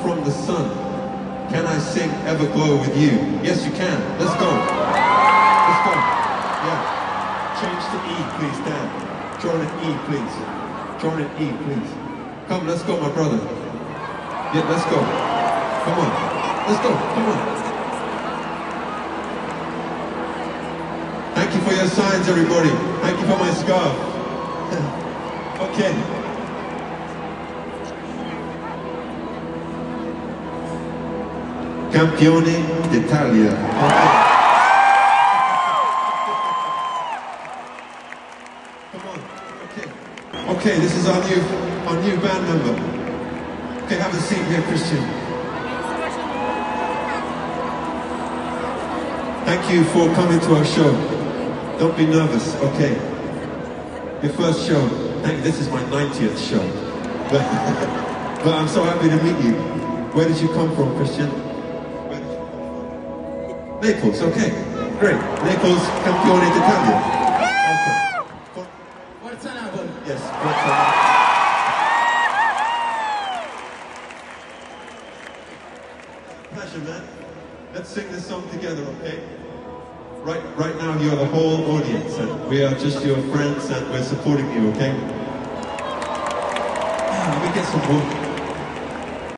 from the sun. Can I sing Ever Glow with you? Yes, you can. Let's go. Let's go. Yeah. Change to E, please, Dan. Join an E, please. Join an E, please. Come, let's go, my brother. Yeah, let's go. Come on. Let's go. Come on. Thank you for your signs, everybody. Thank you for my scarf. Okay. Campione d'Italia. Okay. Come on. Okay. Okay, this is our new band member. Okay, have a seat here, Christian. Thank you for coming to our show. Don't be nervous, okay? Your first show. This is my 90th show. But I'm so happy to meet you. Where did you come from, Christian? Where did you come from? Naples, okay. Great. Naples, Campione d'Italia. Okay. Forza Napoli. Yes, Forza Napoli. Pleasure, man. Let's sing this song together, okay? Right now you're the whole audience and we are just your friends and we're supporting you, okay? Let me get some more.